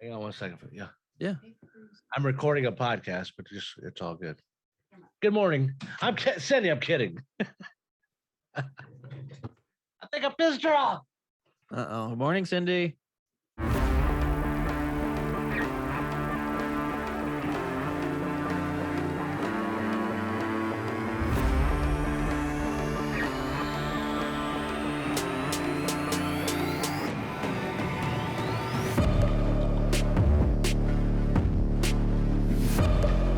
Hang on 1 second. Yeah. Yeah. I'm recording a podcast, but it's all good. Good morning. Cindy, I'm kidding. I think I pissed her off. Good morning, Cindy.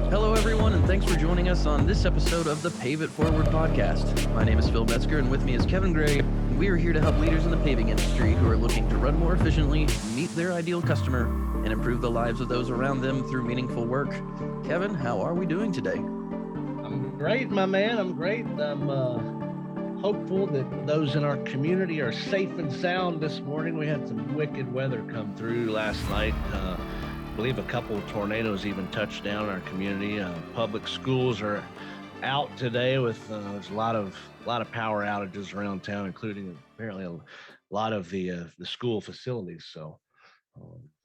Hello, everyone, and thanks for joining us on this episode of the Pave It Forward podcast. My name is Phil Metzger, and with me is Kevin Gray. We are here to help leaders in the paving industry who are looking to run more efficiently, meet their ideal customer, and improve the lives of those around them through meaningful work. Kevin, how are we doing today? I'm great, my man. I'm great. I'm hopeful that those in our community are safe and sound this morning. We had some wicked weather come through last night. I believe a couple of tornadoes even touched down in our community. Public schools are out today with there's a lot of power outages around town, including apparently a lot of the school facilities. So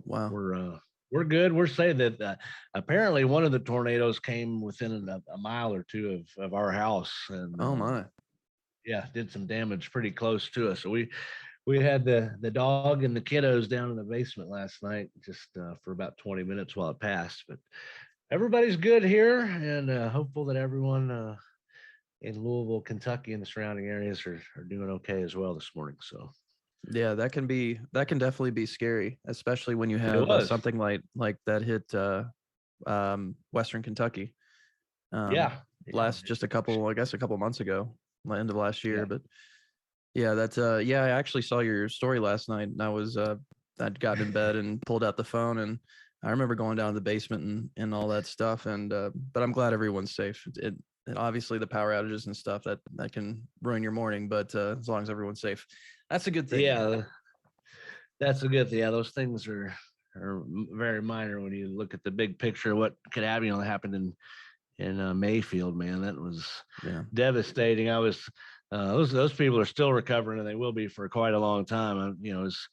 Wow, we're good. We're saying that apparently one of the tornadoes came within a mile or two of our house, and oh my, yeah, did some damage pretty close to us. So we had the dog and the kiddos down in the basement last night, just for about 20 minutes while it passed. But everybody's good here, and hopeful that everyone in Louisville, Kentucky, and the surrounding areas are doing okay as well this morning. So yeah, that can definitely be scary, especially when you have something like that hit Western Kentucky. Just a couple months ago, end of last year. Yeah. But yeah, that's I actually saw your story last night, and I'd gotten in bed and pulled out the phone, and I remember going down to the basement and all that stuff. And but I'm glad everyone's safe. And obviously the power outages and stuff that can ruin your morning, but as long as everyone's safe, that's a good thing. Yeah, that's a good thing. Yeah, those things are very minor when you look at the big picture of what could have happened in Mayfield. Man, that was devastating. I was those people are still recovering, and they will be for quite a long time. It's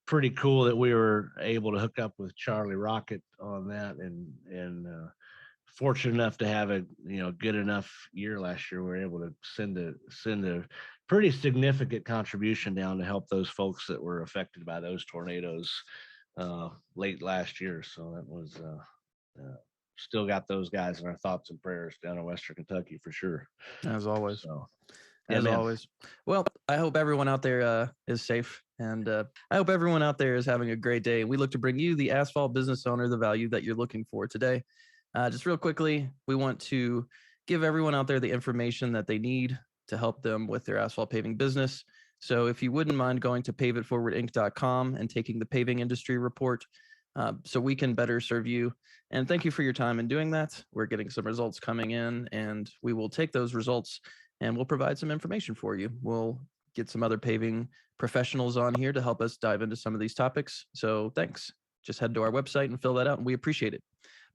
pretty cool that we were able to hook up with Charlie Rocket on that, and fortunate enough to have a good enough year last year. We were able to send a pretty significant contribution down to help those folks that were affected by those tornadoes late last year. So that was still got those guys in our thoughts and prayers down in Western Kentucky for sure. As always. So, as always. Well, I hope everyone out there is safe, and I hope everyone out there is having a great day. We look to bring you, the Asphalt business owner, the value that you're looking for today. Just real quickly, we want to give everyone out there the information that they need to help them with their asphalt paving business. So if you wouldn't mind going to paveitforwardinc.com and taking the paving industry report, so we can better serve you. And thank you for your time in doing that. We're getting some results coming in, and we will take those results and we'll provide some information for you. We'll get some other paving professionals on here to help us dive into some of these topics. So thanks. Just head to our website and fill that out, and we appreciate it.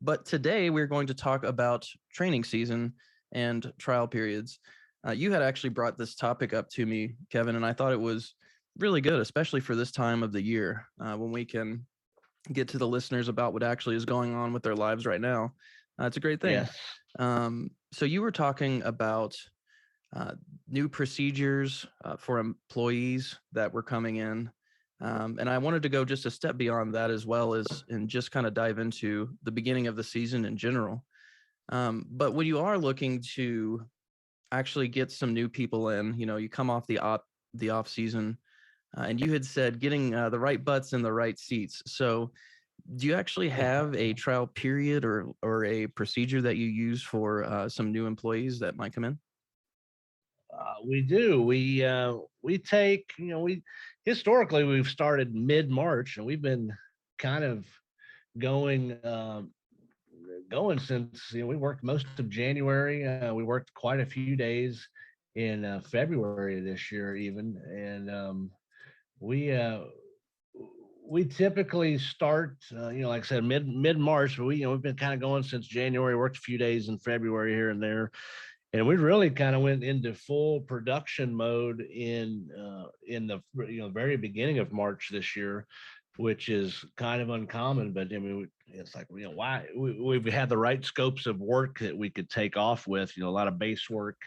But today we're going to talk about training season and trial periods. You had actually brought this topic up to me, Kevin, and I thought it was really good, especially for this time of the year when we can get to the listeners about what actually is going on with their lives right now. It's a great thing. Yes. So you were talking about new procedures for employees that were coming in. And I wanted to go just a step beyond that as well and just kind of dive into the beginning of the season in general. But when you are looking to actually get some new people in, you come off the off season, and you had said getting the right butts in the right seats. So do you actually have a trial period or a procedure that you use for some new employees that might come in? We do. We take, historically we've started mid-March, and we've been kind of going since we worked most of January. We worked quite a few days in February this year even, and we typically start like I said mid-March, but we've been kind of going since January. Worked a few days in February here and there. And we really kind of went into full production mode in the very beginning of March this year, which is kind of uncommon. But I mean, it's like, why we've had the right scopes of work that we could take off with, a lot of base work,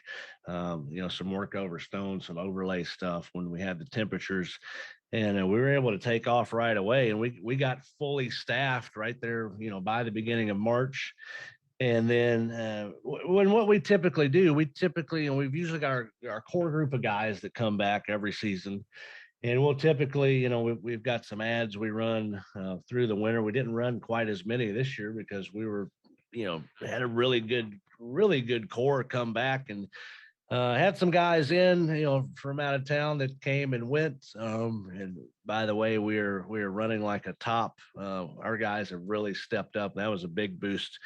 some work over stone, some overlay stuff when we had the temperatures. And we were able to take off right away, and we got fully staffed right there, by the beginning of March. And then when what we typically do, we've usually got our core group of guys that come back every season. And we'll typically, we've got some ads we run through the winter. We didn't run quite as many this year because we were, had a really good core come back, and had some guys in, from out of town that came and went. And by the way, we're running like a top. Our guys have really stepped up. That was a big boost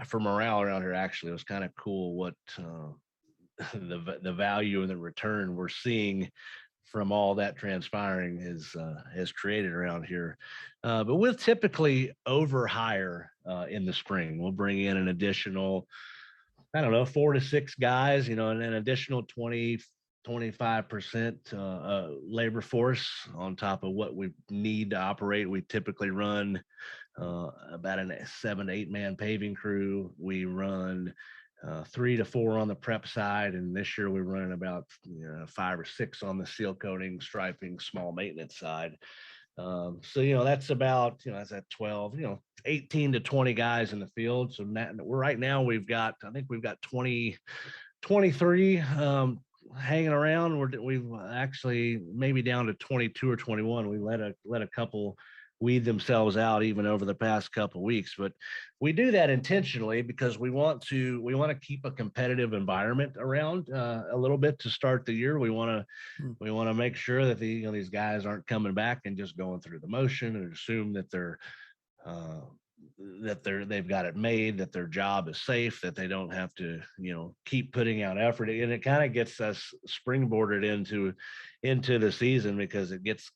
for morale around here. Actually, it was kind of cool what the value and the return we're seeing from all that transpiring has created around here. But we'll typically overhire in the spring. We'll bring in an additional, I don't know, 4 to 6 guys, and an additional 25% labor force on top of what we need to operate. We typically run about a 7 to 8 man paving crew. We run 3 to 4 on the prep side, and this year we're running about 5 or 6 on the seal coating, striping, small maintenance side. So that's about that's at 12, 18 to 20 guys in the field. So right now I think we've got 23 hanging around. We've actually maybe down to 22 or 21. We let a couple weed themselves out even over the past couple of weeks, but we do that intentionally because we want to keep a competitive environment around a little bit to start the year. We want to make sure that these guys aren't coming back and just going through the motion and assume that they've got it made, that their job is safe, that they don't have to keep putting out effort. And it kind of gets us springboarded into the season, because it gets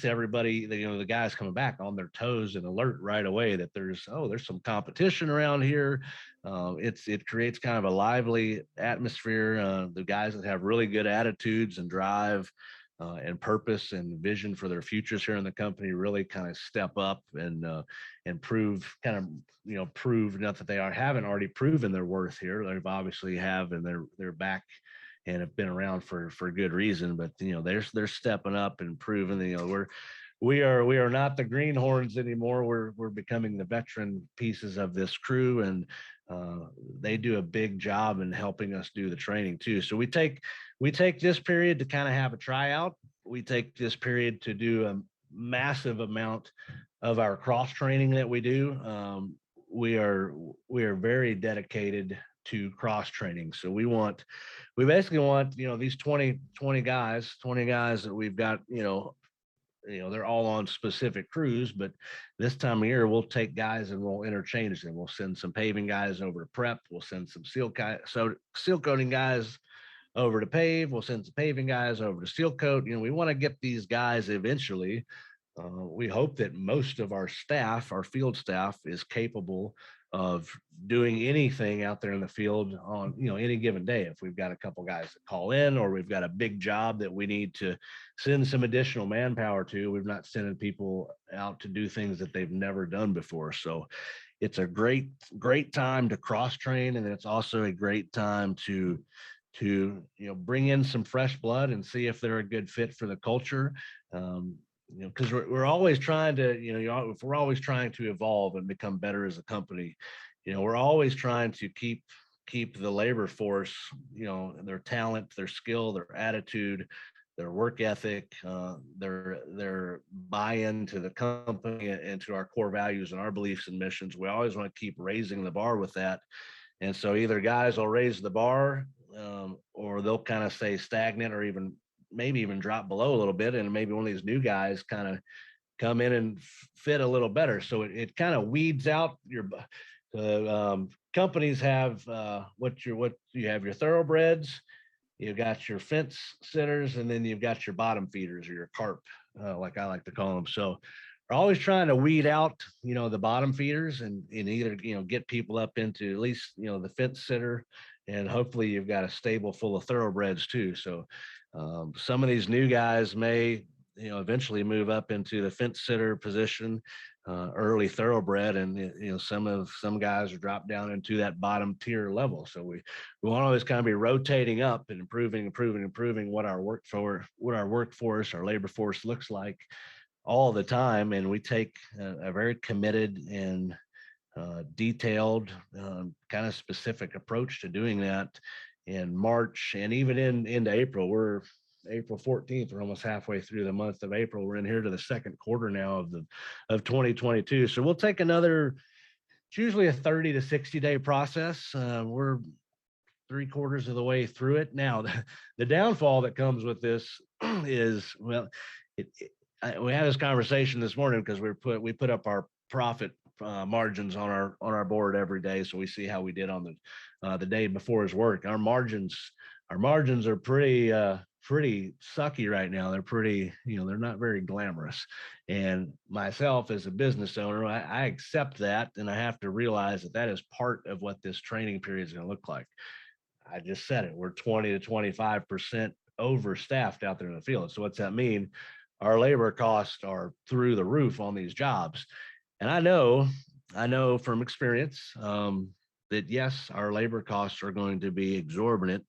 everybody, the guys coming back on their toes and alert right away that there's some competition around here. It creates kind of a lively atmosphere. The guys that have really good attitudes and drive and purpose and vision for their futures here in the company really kind of step up and prove, prove, not that they haven't already proven their worth here. They've obviously have, and they're back and have been around for good reason. But they're stepping up and proving that we are not the greenhorns anymore. We're becoming the veteran pieces of this crew, and they do a big job in helping us do the training too. So we take this period to kind of have a tryout. We take this period to do a massive amount of our cross training that we do. We are very dedicated to cross training. So we basically want, these 20 guys that we've got, they're all on specific crews, but this time of year we'll take guys and we'll interchange them. We'll send some paving guys over to prep. We'll send some seal coating guys over to pave. We'll send some paving guys over to seal coat. We want to get these guys eventually. We hope that most of our field staff is capable of doing anything out there in the field on, any given day. If we've got a couple guys that call in, or we've got a big job that we need to send some additional manpower to, we're not sending people out to do things that they've never done before. So it's a great time to cross train. And it's also a great time to bring in some fresh blood and see if they're a good fit for the culture. Because we're always trying to, if we're always trying to evolve and become better as a company, we're always trying to keep the labor force, their talent, their skill, their attitude, their work ethic, their buy-in to the company and to our core values and our beliefs and missions. We always want to keep raising the bar with that. And so either guys will raise the bar, or they'll kind of stay stagnant, or maybe even drop below a little bit, and maybe one of these new guys kind of come in and fit a little better. So it kind of weeds out companies have you have your thoroughbreds, you've got your fence sitters, and then you've got your bottom feeders, or your carp, like I like to call them. So we're always trying to weed out, the bottom feeders and either, get people up into at least, the fence sitter, and hopefully you've got a stable full of thoroughbreds too. So some of these new guys may, eventually move up into the fence sitter position, early thoroughbred, and some guys are dropped down into that bottom tier level. So we want to always kind of be rotating up and improving what our workforce, our labor force looks like all the time. And we take a very committed and detailed, kind of specific approach to doing that in March and even into April. We're April 14th. We're almost halfway through the month of April. We're in here to the second quarter now of 2022. So we'll take another. It's usually a 30 to 60-day process. We're 3/4 of the way through it now. The downfall that comes with this is, well, we had this conversation this morning because we put up our profit margins on our board every day, so we see how we did on the day before his work. Our margins are pretty sucky right now. They're pretty, they're not very glamorous. And myself as a business owner, I accept that, and I have to realize that is part of what this training period is going to look like. I just said it. We're 20 to 25% overstaffed out there in the field. So what's that mean? Our labor costs are through the roof on these jobs. And I know from experience that yes, our labor costs are going to be exorbitant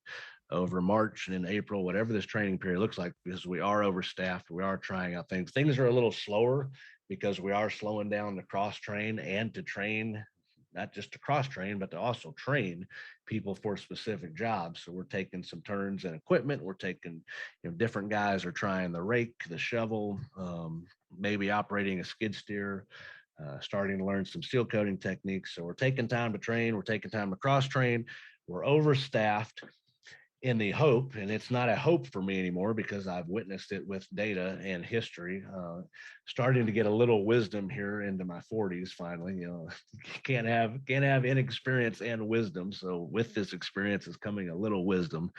over March and in April, whatever this training period looks like, because we are overstaffed. We are trying out things. Things are a little slower because we are slowing down to cross train and to train, not just to cross train, but to also train people for specific jobs. So we're taking some turns in equipment. We're taking, different guys are trying the rake, the shovel, maybe operating a skid steer, starting to learn some steel coating techniques. So we're taking time to train. We're taking time to cross train. We're overstaffed in the hope, and it's not a hope for me anymore because I've witnessed it with data and history, starting to get a little wisdom here into my 40s. Finally, can't have inexperience and wisdom. So with this experience is coming a little wisdom.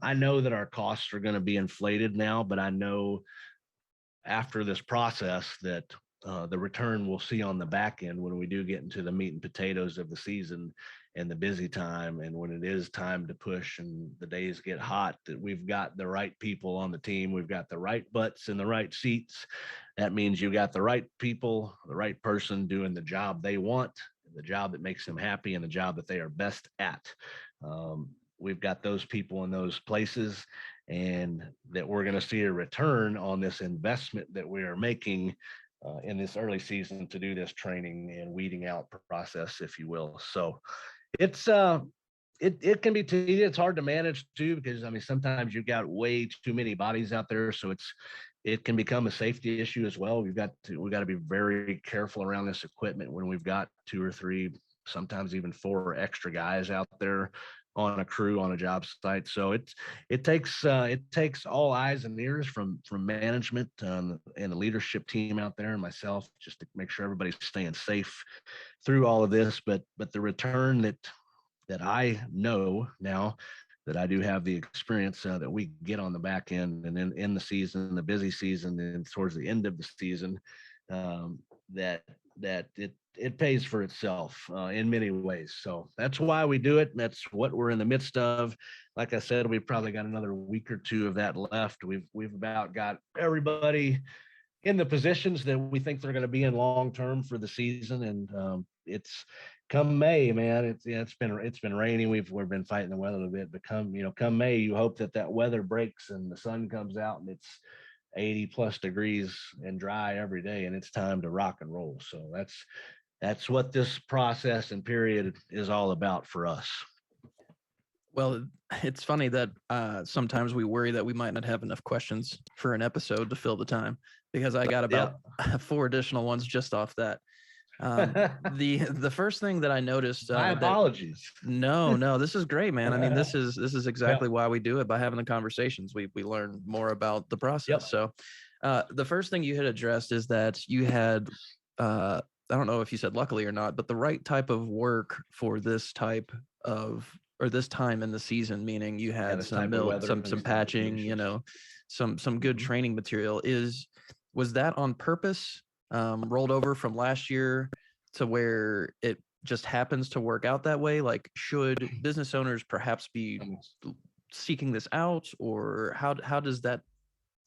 I know that our costs are going to be inflated now, but I know after this process that the return we'll see on the back end when we do get into the meat and potatoes of the season and the busy time, and when it is time to push and the days get hot, that we've got the right people on the team. We've got the right butts in the right seats. That means you got the right people, the right person doing the job they want, the job that makes them happy, and the job that they are best at. We've got those people in those places, and that we're going to see a return on this investment that we are making in this early season to do this training and weeding out process, if you will. So it's it can be tedious. It's hard to manage too, because sometimes you've got way too many bodies out there. So it can become a safety issue as well. We've got to be very careful around this equipment when we've got 2 or 3, sometimes even 4 extra guys out there on a crew on a job site. So it takes all eyes and ears from management and the leadership team out there and myself, just to make sure everybody's staying safe through all of this. But the return that I know now, that I do have the experience that we get on the back end and then in the season, the busy season, and towards the end of the season, that it pays for itself in many ways. So that's why we do it. And that's what we're in the midst of. Like I said, we've probably got another week or 2 of that left. We've about got everybody in the positions that we think they're going to be in long term for the season. And it's come May, man. It's been raining. We've been fighting the weather a little bit, but come May, you hope that weather breaks and the sun comes out and it's 80 plus degrees and dry every day, and it's time to rock and roll. So that's what this process and period is all about for us. Well, it's funny that sometimes we worry that we might not have enough questions for an episode to fill the time, because I got about 4 additional ones just off that. The first thing that I noticed. My apologies. No, this is great, man. This is exactly why we do it. By having the conversations, we learn more about the process. So the first thing you had addressed is that you had, I don't know if you said luckily or not, but the right type of work for this type of, or this time in the season, meaning you had some mill, some patching, some good training material. Was that on purpose, rolled over from last year to where it just happens to work out that way? Like, should business owners perhaps be seeking this out, or how does that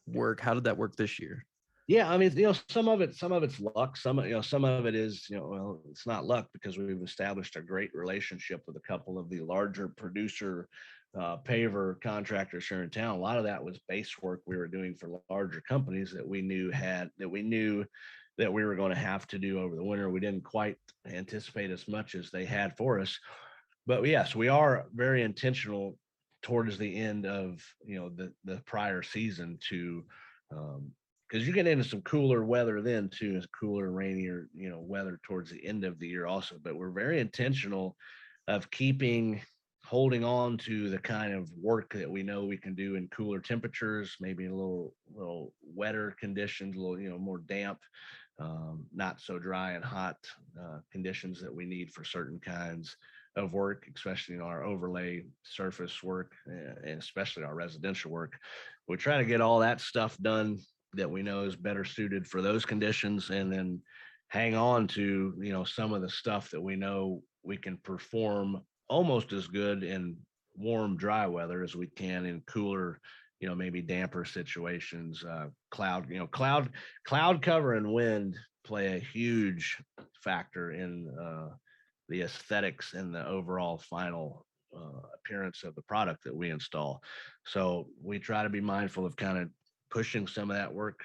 work? How did that work this year? Yeah, I mean, some of it's luck. Some of it is, well, it's not luck because we've established a great relationship with a couple of the larger producer paver contractors here in town. A lot of that was base work we were doing for larger companies that we knew that we were going to have to do over the winter. We didn't quite anticipate as much as they had for us, but yes, we are very intentional towards the end of the prior season to because you get into some cooler weather then too, is cooler, rainier, weather towards the end of the year also. But we're very intentional of holding on to the kind of work that we know we can do in cooler temperatures, maybe a little wetter conditions, a little, more damp, not so dry and hot conditions that we need for certain kinds of work, especially our overlay surface work, and especially our residential work. We try to get all that stuff done that we know is better suited for those conditions, and then hang on to some of the stuff that we know we can perform almost as good in warm dry weather as we can in cooler, maybe damper situations. Cloud cover and wind play a huge factor in the aesthetics and the overall final appearance of the product that we install. So we try to be mindful of kind of pushing some of that work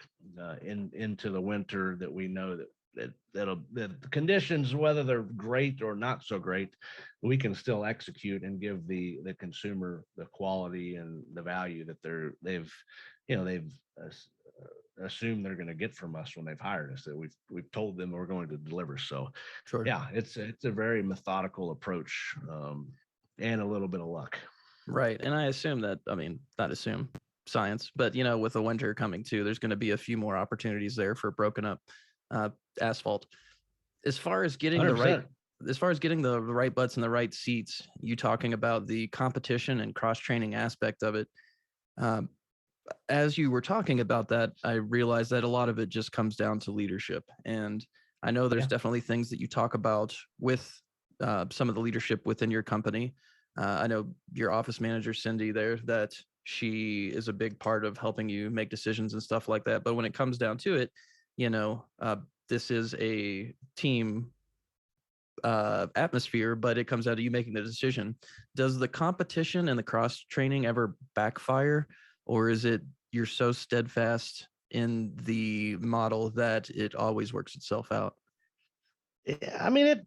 into the winter, that we know that the conditions, whether they're great or not so great, we can still execute and give the consumer the quality and the value that they've assumed they're going to get from us when they've hired us, that we've told them we're going to deliver. So Sure. Yeah, it's a very methodical approach, and a little bit of luck. Right. And I assume that, not assume, science, but with the winter coming too, there's going to be a few more opportunities there for broken up asphalt. As far as getting 100%. the right butts and the right seats, you talking about the competition and cross training aspect of it. As you were talking about that, I realized that a lot of it just comes down to leadership. And I know there's definitely things that you talk about with some of the leadership within your company. I know your office manager, Cindy, there, that she is a big part of helping you make decisions and stuff like that. But when it comes down to it, this is a team atmosphere, but it comes out of you making the decision. Does the competition and the cross training ever backfire, or is it you're so steadfast in the model that it always works itself out? I mean,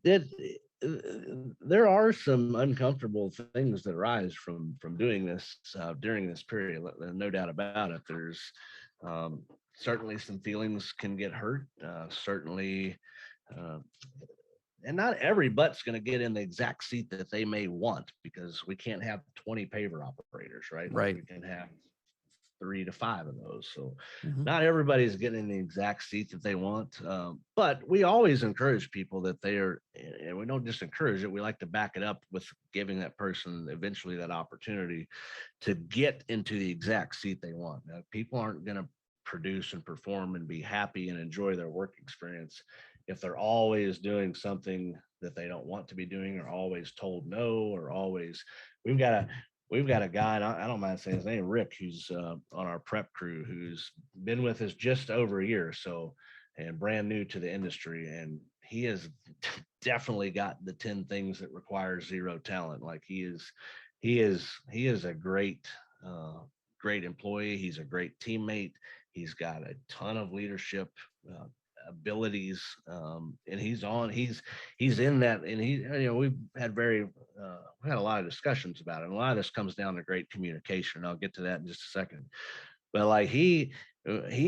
there are some uncomfortable things that arise from doing this during this period. No doubt about it. There's certainly some feelings can get hurt. Certainly, and not every butt's going to get in the exact seat that they may want, because we can't have 20 paver operators, right? Right. We can have 3 to 5 of those. So not everybody's getting the exact seat that they want. But we always encourage people that and we don't just encourage it, we like to back it up with giving that person eventually that opportunity to get into the exact seat they want. Now, people aren't going to produce and perform and be happy and enjoy their work experience if they're always doing something that they don't want to be doing, or always told no, or always we've got a guy, and I don't mind saying his name, Rick, who's on our prep crew, who's been with us just over a year, and brand new to the industry, and he has definitely got the 10 things that require zero talent. Like he is a great employee. He's a great teammate. He's got a ton of leadership abilities, and he's in that, and we've had a lot of discussions about it, and a lot of this comes down to great communication, and I'll get to that in just a second. But like he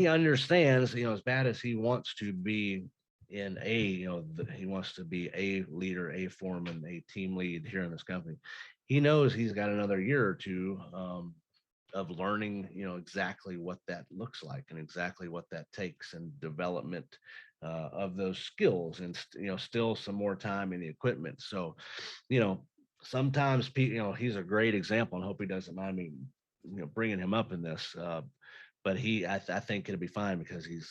understands, as bad as he wants to be he wants to be a leader, a foreman, a team lead here in this company. He knows he's got another year or two of learning, exactly what that looks like and exactly what that takes, and development of those skills, and still some more time in the equipment. So, sometimes he's a great example, and hope he doesn't mind me, bringing him up in this. But I think it'll be fine, because he's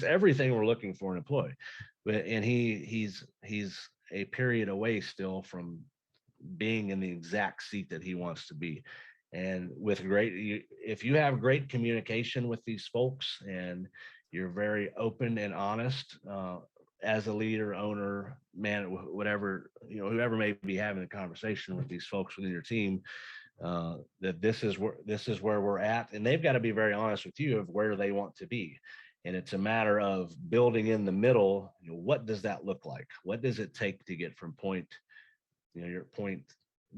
everything we're looking for in an employee, and he's a period away still from being in the exact seat that he wants to be. And with if you have great communication with these folks and you're very open and honest, as a leader, owner, man, whatever, whoever may be having a conversation with these folks within your team, that this is where we're at, and they've got to be very honest with you of where they want to be. And it's a matter of building in the middle. What does that look like? What does it take to get from point, your point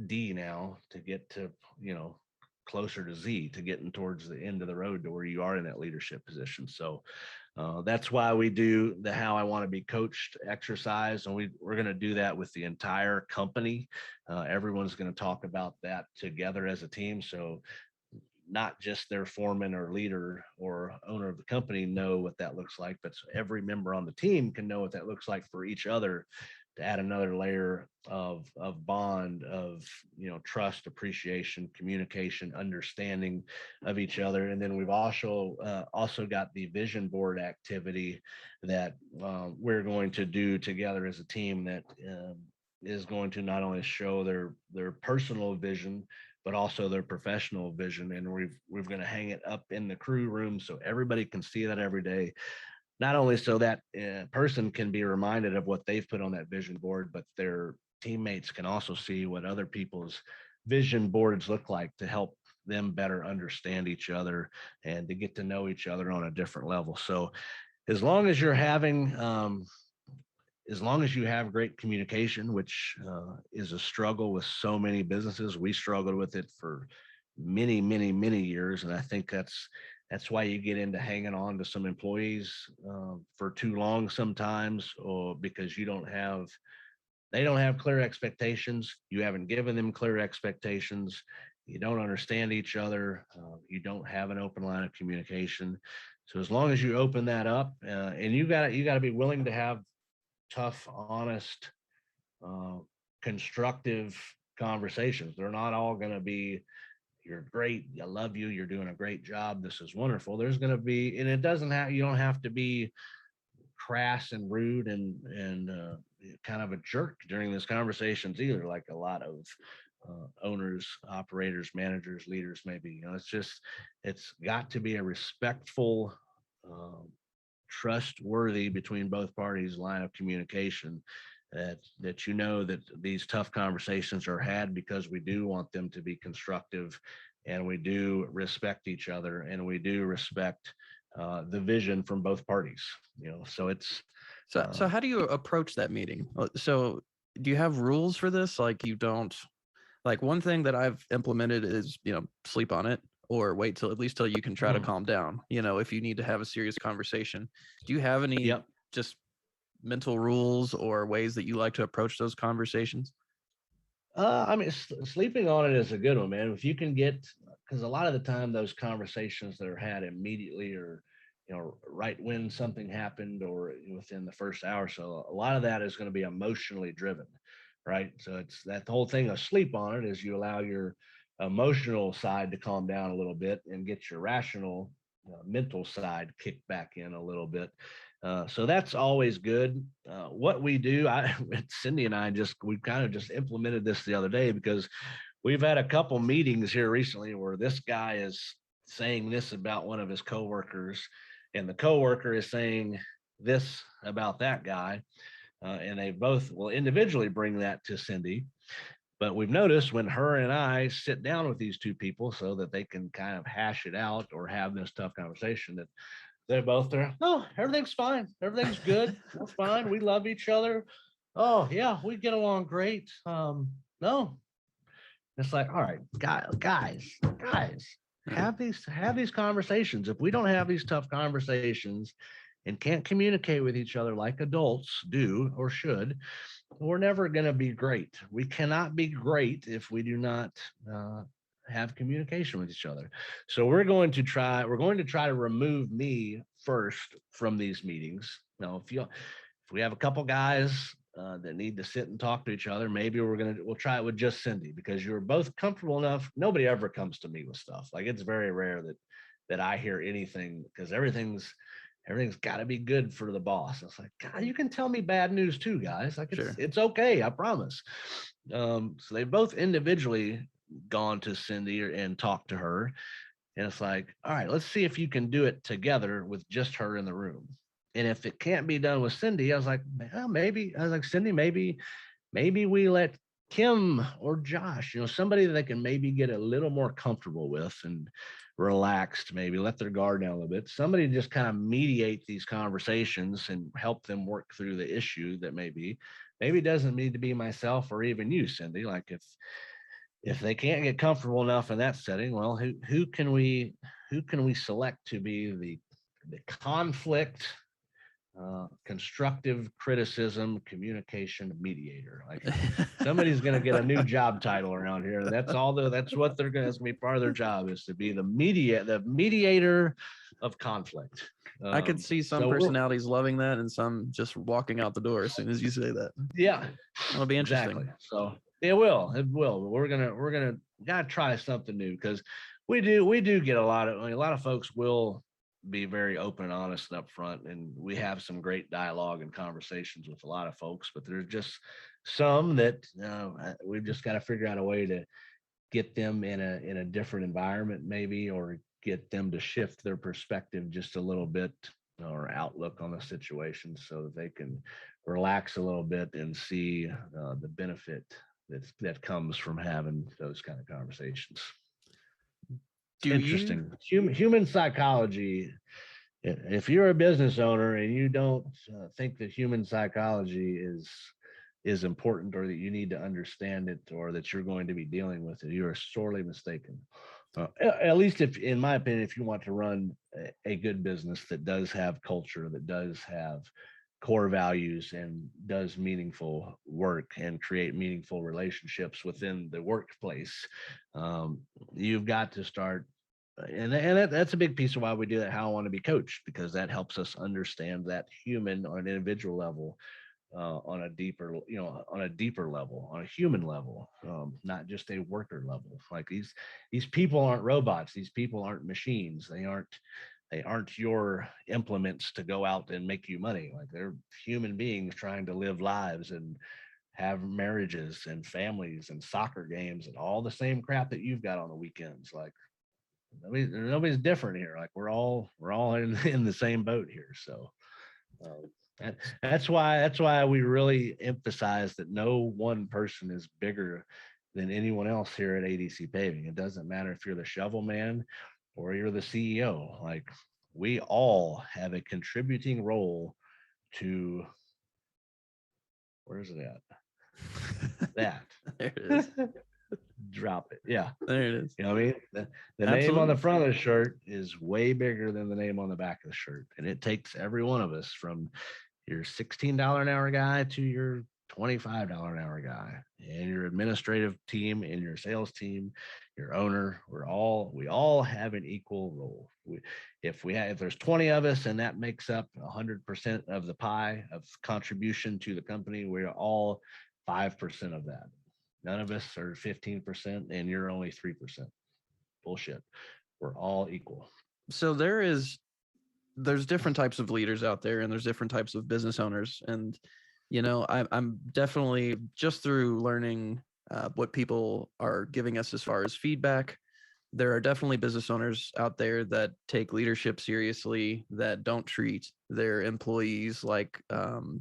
D now to get to, closer to Z, to getting towards the end of the road to where you are in that leadership position. So that's why we do the How I Want to Be Coached exercise. And we're going to do that with the entire company. Everyone's going to talk about that together as a team. So not just their foreman or leader or owner of the company know what that looks like, but every member on the team can know what that looks like for each other, to add another layer of bond, of trust, appreciation, communication, understanding of each other. And then we've also got the vision board activity that we're going to do together as a team, that is going to not only show their personal vision, but also their professional vision. And we're going to hang it up in the crew room so everybody can see that every day. Not only so that person can be reminded of what they've put on that vision board, but their teammates can also see what other people's vision boards look like, to help them better understand each other and to get to know each other on a different level. So as long as you're having, as long as you have great communication, which is a struggle with so many businesses, we struggled with it for many, many, many years. And I think that's why you get into hanging on to some employees for too long sometimes, or because they don't have clear expectations. You haven't given them clear expectations. You don't understand each other. You don't have an open line of communication. So as long as you open that up, and you got to be willing to have tough, honest, constructive conversations. They're not all going to be, "You're great, I love you, you're doing a great job, this is wonderful." There's going to be, and you don't have to be crass and rude and kind of a jerk during these conversations either, like a lot of owners, operators, managers, leaders maybe. It's got to be a respectful, trustworthy, between both parties, line of communication, that that these tough conversations are had because we do want them to be constructive, and we do respect each other, and we do respect the vision from both parties. So it's so how do you approach that meeting? So do you have rules for this? Like, you don't, like, one thing that I've implemented is, sleep on it, or wait till at least till you can try to calm down, if you need to have a serious conversation. Do you have any just mental rules or ways that you like to approach those conversations? I mean, sleeping on it is a good one, man. If you can get, because a lot of the time those conversations that are had immediately, or right when something happened, or within the first hour, so a lot of that is going to be emotionally driven, right? So it's that the whole thing of sleep on it is you allow your emotional side to calm down a little bit and get your rational, mental side kicked back in a little bit. So that's always good. What we do, Cindy and I we kind of just implemented this the other day, because we've had a couple meetings here recently where this guy is saying this about one of his coworkers, and the coworker is saying this about that guy, and they both will individually bring that to Cindy. But we've noticed when her and I sit down with these two people so that they can kind of hash it out or have this tough conversation, that they're both there. "No, everything's fine. Everything's good. We're fine. We love each other. Oh yeah, we get along great. No." It's like, all right, guys, have these conversations. If we don't have these tough conversations and can't communicate with each other like adults do or should, we're never going to be great. We cannot be great if we do not have communication with each other. So we're going to try to remove me first from these meetings. Now, if we have a couple guys that need to sit and talk to each other, maybe we'll try it with just Cindy, because you're both comfortable enough. Nobody ever comes to me with stuff. Like, it's very rare that I hear anything, because everything's got to be good for the boss. It's like, God, you can tell me bad news too, guys. Like, it's okay, I promise. So they both individually gone to Cindy and talked to her. And it's like, all right, let's see if you can do it together with just her in the room. And if it can't be done with Cindy, I was like, well, maybe, I was like, Cindy, maybe we let Kim or Josh, somebody that they can maybe get a little more comfortable with and relaxed, maybe let their guard down a little bit. Somebody just kind of mediate these conversations and help them work through the issue that maybe it doesn't need to be myself or even you, Cindy. Like if they can't get comfortable enough in that setting, well, who can we select to be the conflict, constructive criticism, communication mediator? Like somebody's going to get a new job title around here. That's what they're going to, that's going to be part of their job, is to be the mediator of conflict. I could see some personalities loving that and some just walking out the door as soon as you say that. Yeah, that'll be interesting. Exactly. So it will. We're gotta try something new, because we do get a lot of folks will be very open and honest and upfront, and we have some great dialogue and conversations with a lot of folks, but there's just some that we've just got to figure out a way to get them in a different environment, maybe, or get them to shift their perspective just a little bit, or outlook on the situation, so that they can relax a little bit and see the benefit that comes from having those kind of conversations. Interesting. Human psychology. If you're a business owner and you don't think that human psychology is important, or that you need to understand it, or that you're going to be dealing with it, you are sorely mistaken. At least, if, in my opinion, if you want to run a good business that does have culture, that does have core values, and does meaningful work and create meaningful relationships within the workplace, you've got to start. And that's a big piece of why we do that, how I want to be coached, because that helps us understand that human on an individual level, on a deeper level, on a human level, not just a worker level. Like these people aren't robots. These people aren't machines. They aren't your implements to go out and make you money. Like they're human beings trying to live lives and have marriages and families and soccer games and all the same crap that you've got on the weekends. Like nobody's different here. Like we're all in the same boat here. So that's why we really emphasize that no one person is bigger than anyone else here at ADC Paving. It doesn't matter if you're the shovel man or you're the CEO. Like we all have a contributing role to, where's it at? That. There it is. Drop it. Yeah. There it is. You know what I mean? The name on the front of the shirt is way bigger than the name on the back of the shirt. And it takes every one of us, from your $16 an hour guy to your $25 an hour guy, and your administrative team and your sales team, your owner. We all have an equal role. If there's 20 of us and that makes up 100% of the pie of contribution to the company, we're all 5% of that. None of us are 15% and you're only 3%. Bullshit. We're all equal. So there's different types of leaders out there, and there's different types of business owners. And, I'm definitely, just through learning what people are giving us as far as feedback, there are definitely business owners out there that take leadership seriously, that don't treat their employees like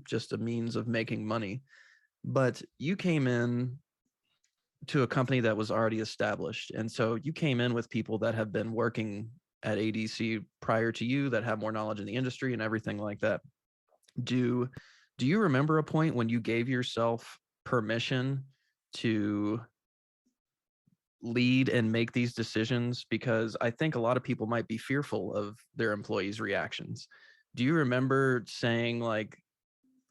just a means of making money. But you came in to a company that was already established. And so you came in with people that have been working at ADC prior to you, that have more knowledge in the industry and everything like that. Do you remember a point when you gave yourself permission to lead and make these decisions? Because I think a lot of people might be fearful of their employees' reactions. Do you remember saying, like,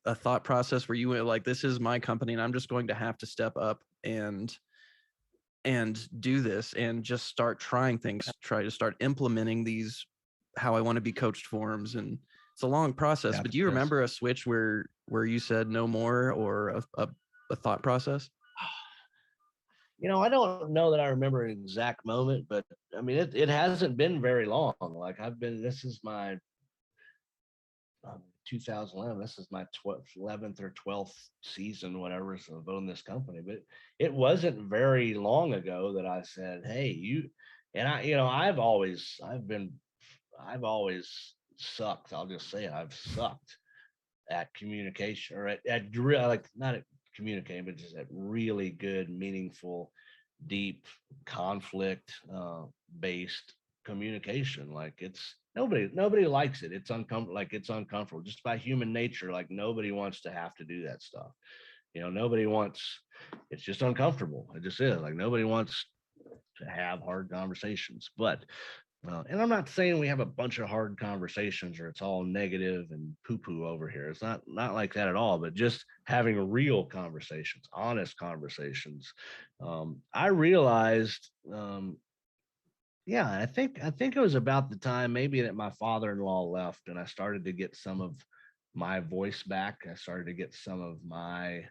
a thought process where you went like, this is my company and I'm just going to have to step up and do this and just start trying things, try to start implementing these how I want to be coached forms? And it's a long process, but do you remember a switch where you said no more, or a thought process? I don't know that I remember an exact moment, but I mean, it hasn't been very long. Like this is my 2011. This is my 11th or 12th season, whatever, so of owning this company. But it wasn't very long ago that I said, "Hey, you," and I've always sucked. I'll just say it. I've sucked at communication, or at real, like, not at communicating, but just at really good, meaningful, deep, conflict based communication. Like, it's nobody likes it. It's uncomfortable. Like, it's uncomfortable just by human nature. Like, nobody wants to have to do that stuff. Nobody wants. It's just uncomfortable. It just is. Like, nobody wants to have hard conversations. But and I'm not saying we have a bunch of hard conversations or it's all negative and poo-poo over here. It's not like that at all, but just having real conversations, honest conversations. I realized, I think it was about the time maybe that my father-in-law left and I started to get some of my voice back. I started to get some of my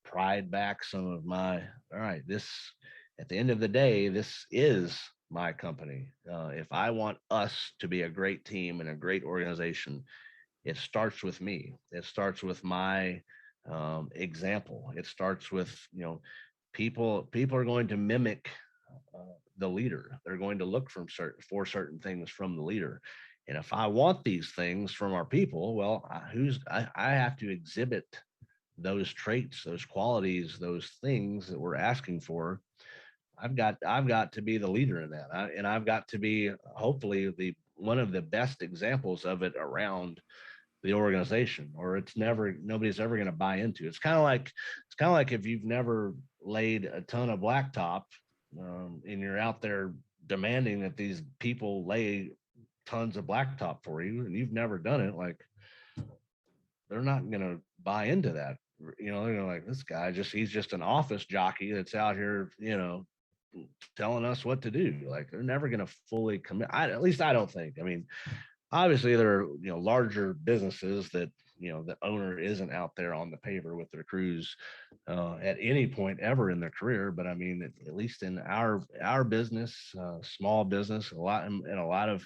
pride back, some of my, all right, this, at the end of the day, this is my company. If I want us to be a great team and a great organization, it starts with me. It starts with my example. It starts with, people are going to mimic the leader. They're going to look for certain things from the leader. And if I want these things from our people, well, I have to exhibit those traits, those qualities, those things that we're asking for. I've got to be the leader in that, and I've got to be hopefully one of the best examples of it around the organization, or nobody's ever going to buy into. It's kind of like if you've never laid a ton of blacktop, and you're out there demanding that these people lay tons of blacktop for you, and you've never done it. Like, they're not going to buy into that. They're gonna, like, this guy he's just an office jockey that's out here, telling us what to do. Like, they're never going to fully commit. At least I don't think. I mean, obviously there are, larger businesses that, the owner isn't out there on the paver with their crews at any point ever in their career. But I mean, at least in our business, small business, a lot of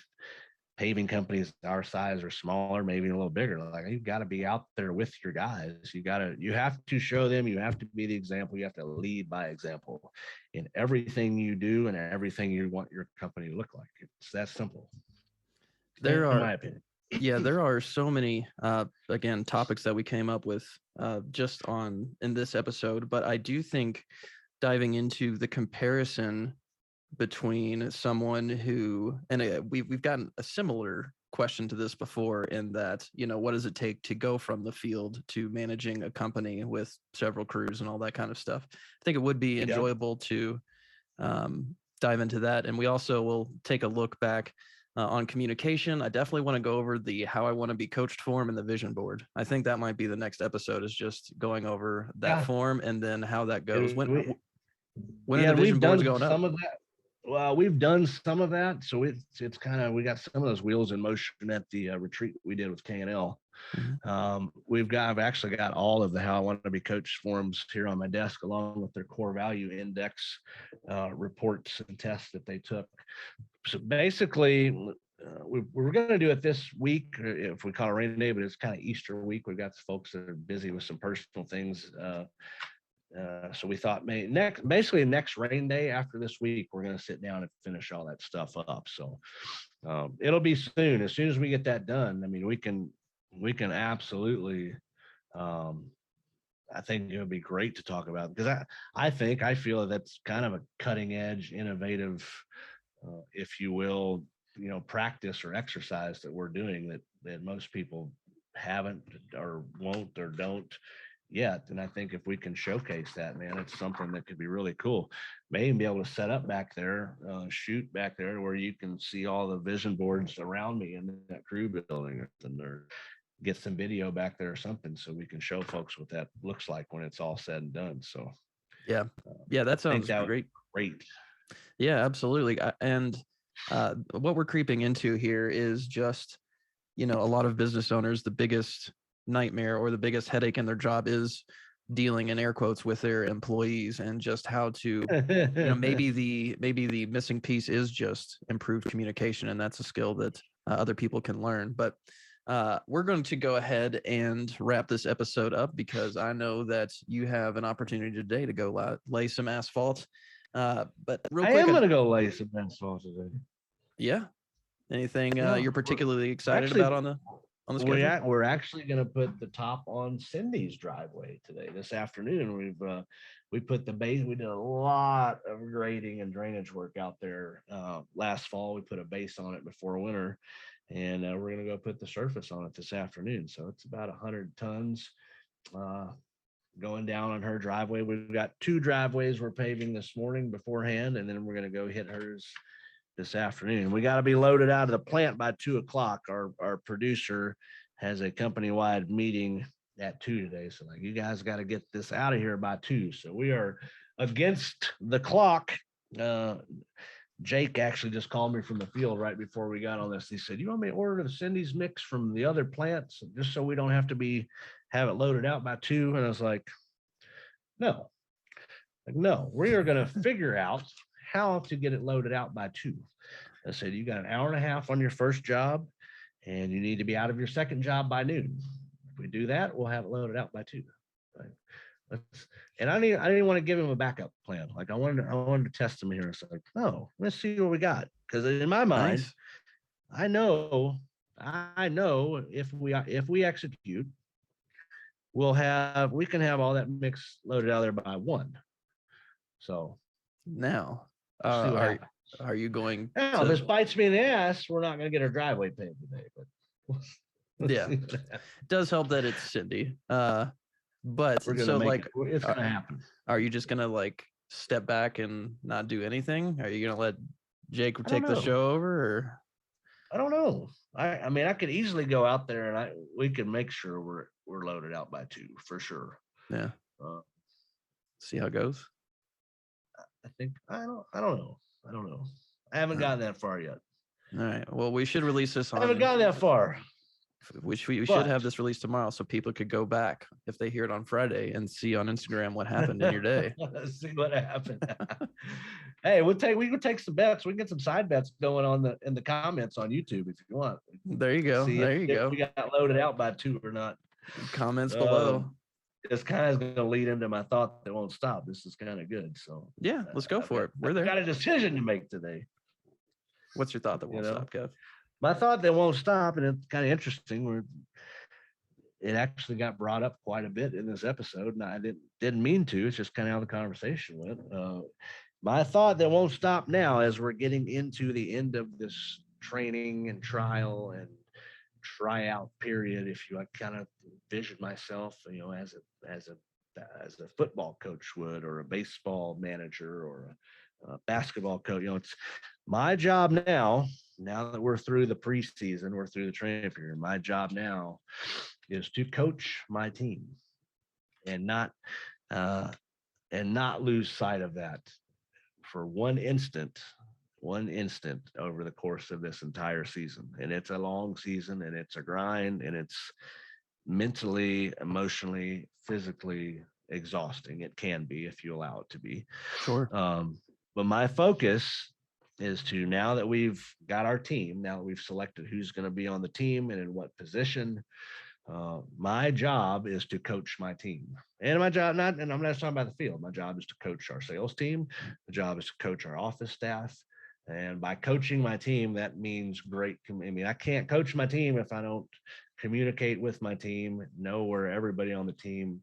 paving companies our size or smaller, maybe a little bigger. Like, you've got to be out there with your guys. You have to show them, you have to be the example. You have to lead by example in everything you do and everything you want your company to look like. It's that simple. In my opinion. Yeah, there are so many, again, topics that we came up with just in this episode, but I do think diving into the comparison between someone who, and we've gotten a similar question to this before, in that, what does it take to go from the field to managing a company with several crews and all that kind of stuff. I think it would be enjoyable to dive into that. And we also will take a look back on communication. I definitely want to go over the how I want to be coached form and the vision board. I think that might be the next episode, is just going over that form and then how that goes. When are the vision boards going up? Some of that. Well, we've done some of that, so it's kind of, we got some of those wheels in motion at the retreat we did with K&L. Mm-hmm. I've actually got all of the how I want to be coached forms here on my desk, along with their core value index reports and tests that they took. So basically, we're going to do it this week, if we call it rainy day, but it's kind of Easter week. We've got folks that are busy with some personal things. So we thought next rain day after this week, we're going to sit down and finish all that stuff up. So it'll be soon. As soon as we get that done, I mean, we can absolutely, I think it would be great to talk about, because I feel that's kind of a cutting edge, innovative, if you will, practice or exercise that we're doing that most people haven't or won't or don't yet. And I think if we can showcase that, man, it's something that could be really cool. May even be able to set up back there, shoot back there where you can see all the vision boards around me in that crew building, or get some video back there or something, so we can show folks what that looks like when it's all said and done. So yeah, that sounds great. Yeah, absolutely. And what we're creeping into here is just, a lot of business owners, the biggest nightmare or the biggest headache in their job is dealing, in air quotes, with their employees, and just how to, maybe the missing piece is just improved communication, and that's a skill that other people can learn. But We're going to go ahead and wrap this episode up because I know that you have an opportunity today to go lay some asphalt. But real quick, I am going to go lay some asphalt today. Yeah. Anything you're particularly excited about on the schedule? We're actually going to put the top on Cindy's driveway today. This afternoon, we put the base. We did a lot of grading and drainage work out there last fall. We put a base on it before winter, and we're going to go put the surface on it this afternoon. So it's about 100 tons going down on her driveway. We've got 2 driveways we're paving this morning beforehand, and then we're going to go hit hers this afternoon. We got to be loaded out of the plant by 2:00. Our producer has a company-wide meeting at 2 today. So like, you guys got to get this out of here by 2. So we are against the clock. Jake actually just called me from the field right before we got on this. He said, "You want me to order the Cindy's mix from the other plants just so we don't have to have it loaded out by 2?" And I was like, no, we are going to figure out how to get it loaded out by 2. I said, you got an hour and a half on your first job, and you need to be out of your second job by noon. If we do that, we'll have it loaded out by 2. Right? And I didn't want to give him a backup plan. Like I wanted to test him here. It's like, no, let's see what we got. Because in my mind, nice. I know if we execute, we can have all that mix loaded out there by 1. So now are you going now if this bites me in the ass, we're not going to get our driveway paved today, but yeah, it does help that it's Cindy. But so like it's going to happen. Are you just going to like step back and not do anything? Are you going to let Jake take the show over, or? I don't know. I mean, I could easily go out there and we can make sure we're loaded out by 2 for sure. Yeah. See how it goes. I think I don't know. I haven't gotten that far yet. All right. Well, we should release this on. I haven't gotten that far. We should have this released tomorrow so people could go back if they hear it on Friday and see on Instagram what happened in your day. See what happened. Hey, we can take some bets. We can get some side bets going in the comments on YouTube if you want. There you go. If we got loaded out by 2 or not. Comments below. It's kind of going to lead into my thought that won't stop. This is kind of good. So yeah, let's go for it. We're there. Got a decision to make today. What's your thought that won't stop, Kev? My thought that won't stop, and it's kind of interesting. It actually got brought up quite a bit in this episode, and I didn't mean to. It's just kind of how the conversation went. My thought that won't stop now, as we're getting into the end of this training and trial and tryout period, if you kind of envision myself, as a football coach would, or a baseball manager, or a basketball coach. It's my job now that we're through the preseason, we're through the training period. My job now is to coach my team and not lose sight of that for one instant over the course of this entire season. And it's a long season, and it's a grind, and it's mentally, emotionally, physically exhausting. It can be if you allow it to be. Sure. But my focus is to, now that we've got our team, now that we've selected who's going to be on the team and in what position, my job is to coach my team. And my job, and I'm not talking about the field, my job is to coach our sales team. The job is to coach our office staff. And by coaching my team, that means I can't coach my team if I don't communicate with my team, know where everybody on the team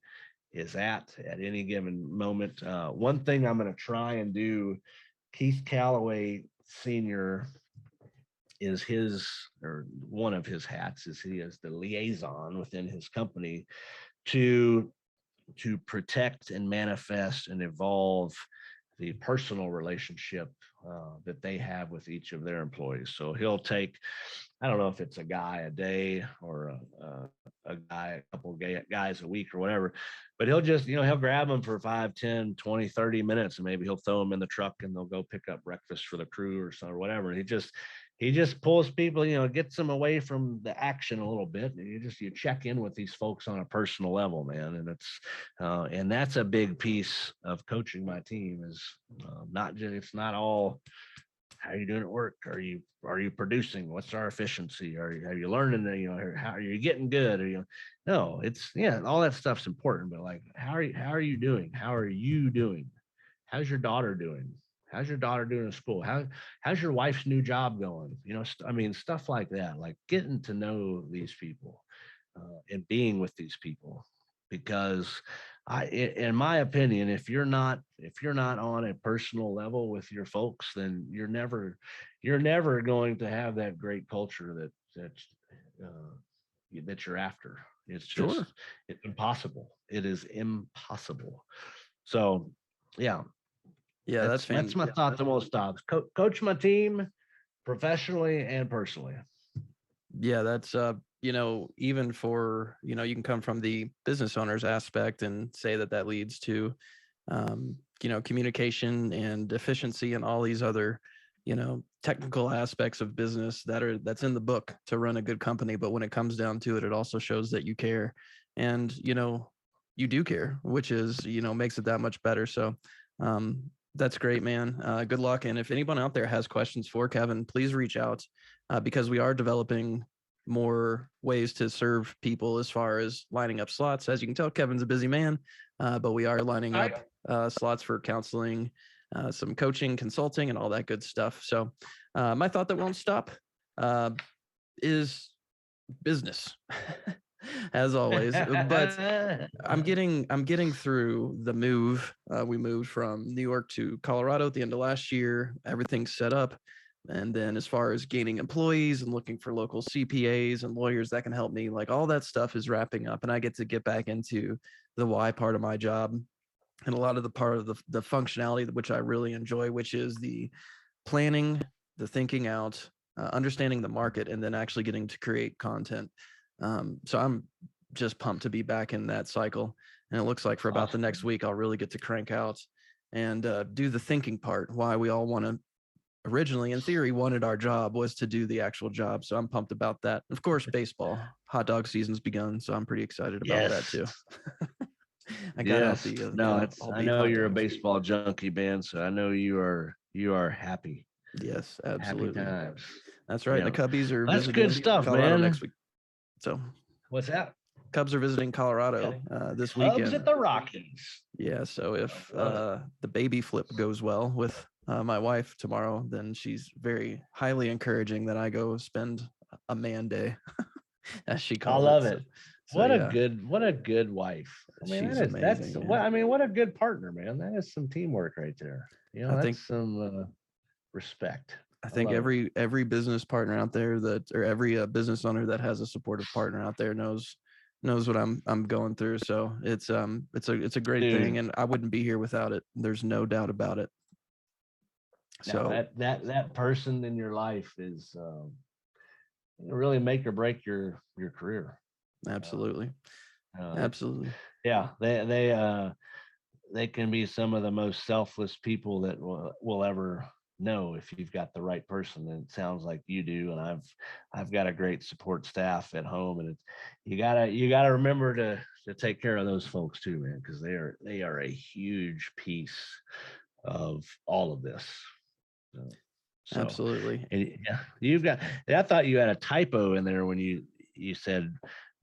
is at any given moment. One thing I'm going to try and do, Keith Calloway Sr. is one of his hats is he is the liaison within his company to protect and manifest and evolve the personal relationship that they have with each of their employees. So he'll take, I don't know if it's a guy a day or a couple guys a week or whatever, but he'll just, he'll grab them for 5, 10, 20, 30 minutes, and maybe he'll throw them in the truck and they'll go pick up breakfast for the crew or whatever. And he just pulls people, gets them away from the action a little bit. And you check in with these folks on a personal level, man. And that's a big piece of coaching my team is it's not all how are you doing at work? Are you producing? What's our efficiency? Are you learning? How are you getting good? No, it's all that stuff's important, but like how are you doing? How are you doing? How's your daughter doing? How's your daughter doing in school? How's your wife's new job going? Stuff like that, like getting to know these people and being with these people, because in my opinion, if you're not on a personal level with your folks, then you're never going to have that great culture that you're after. It's just it's impossible. It is impossible. So yeah, that's my thoughts on most stops. Coach my team professionally and personally. Yeah, that's even for you can come from the business owner's aspect and say that leads to communication and efficiency and all these other technical aspects of business that's in the book to run a good company. But when it comes down to it, it also shows that you care, and you do care, which is makes it that much better. So that's great, man. Good luck. And if anyone out there has questions for Kevin, please reach out, because we are developing more ways to serve people as far as lining up slots. As you can tell, Kevin's a busy man, but we are lining up slots for counseling, some coaching, consulting, and all that good stuff. So my thought that won't stop is business. As always, but I'm getting through the move. We moved from New York to Colorado at the end of last year. Everything's set up. And then as far as gaining employees and looking for local CPAs and lawyers that can help me, like all that stuff is wrapping up, and I get to get back into the why part of my job and a lot of the part of the functionality, which I really enjoy, which is the planning, the thinking out, understanding the market, and then actually getting to create content. So I'm just pumped to be back in that cycle. And it looks like for about the next week, I'll really get to crank out and do the thinking part, why we all want to originally, in theory, wanted our job was to do the actual job. So I'm pumped about that. Of course, baseball, hot dog season's begun. So I'm pretty excited about that too. I know you're a baseball junkie, Ben. So I know you are happy. Yes, absolutely. Happy times. That's right. The Cubbies are visiting good stuff, Colorado man. next week. So what's that? Cubs are visiting Colorado this weekend. Cubs at the Rockies. Yeah. So if the baby flip goes well with my wife tomorrow, then she's very highly encouraging that I go spend a man day, as she calls it. I love it. So, what a good wife. I mean, she's amazing. What a good partner, man. That is some teamwork right there. I think some respect. I think every business partner out there or every business owner that has a supportive partner out there knows what I'm going through. So it's a great thing, and I wouldn't be here without it. There's no doubt about it. So that person in your life is really make or break your career. Absolutely. Absolutely. Yeah. They can be some of the most selfless people that will ever know if you've got the right person. And it sounds like you do. And I've got a great support staff at home, and you gotta remember to take care of those folks too, man, because they are a huge piece of all of this. So, absolutely. And I thought you had a typo in there when you said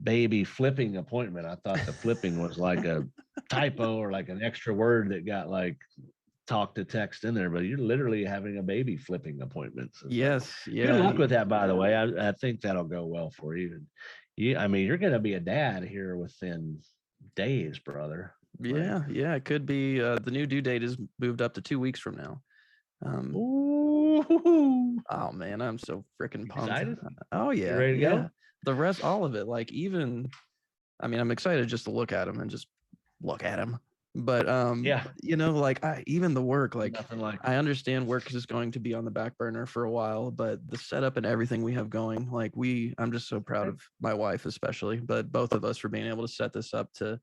baby flipping appointment. I thought the flipping was like a typo or like an extra word that got like talk to text in there, but you're literally having a baby flipping appointment. So yes. Yeah. Good luck with that, by the way. I think that'll go well for you. You're going to be a dad here within days, brother. Yeah. Right? Yeah. It could be the new due date is moved up to 2 weeks from now. Oh man, I'm so freaking pumped. Excited? Oh yeah. You ready to go? The rest, all of it. Like I'm excited just to look at him and just look at him. But even the work, I understand work is going to be on the back burner for a while, but the setup and everything we have going, I'm just so proud of my wife, especially, but both of us for being able to set this up to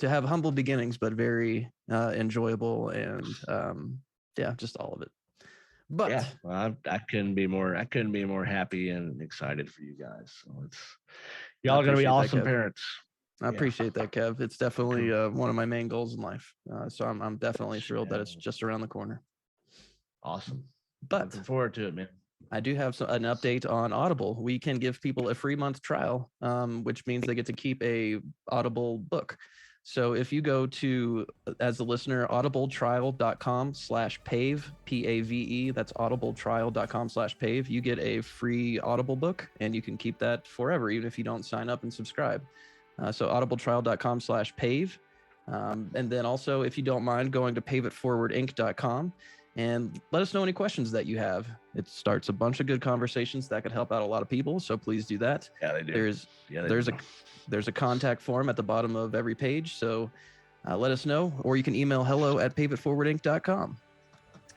have humble beginnings, but very enjoyable and just all of it. But I couldn't be more happy and excited for you guys. So y'all are going to be awesome parents. I appreciate that, Kev. It's definitely one of my main goals in life. So I'm definitely thrilled that it's just around the corner. Awesome. But looking forward to it, man. I do have an update on Audible. We can give people a free month trial, which means they get to keep a Audible book. So if you go to, as a listener, audibletrial.com/pave, Pave, that's audibletrial.com/pave, you get a free Audible book, and you can keep that forever, even if you don't sign up and subscribe. So audibletrial.com/pave. And then also, if you don't mind, going to paveitforwardinc.com and let us know any questions that you have. It starts a bunch of good conversations that could help out a lot of people. So please do that. Yeah, they do. There's a contact form at the bottom of every page. So let us know, or you can email hello@paveitforwardinc.com.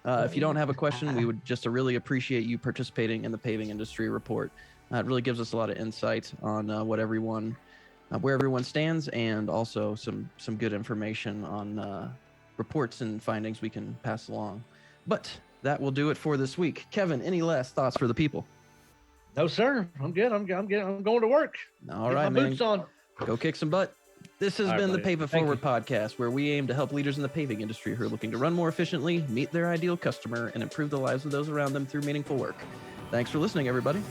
If you don't have a question, we would just really appreciate you participating in the Paving Industry Report. It really gives us a lot of insight on where everyone stands, and also some good information on reports and findings we can pass along. But that will do it for this week. Kevin, any last thoughts for the people? No, sir. I'm good. I'm going to work. All right, my man. boots on. Go kick some butt. This has been the Pave It Forward podcast, where we aim to help leaders in the paving industry who are looking to run more efficiently, meet their ideal customer, and improve the lives of those around them through meaningful work. Thanks for listening, everybody.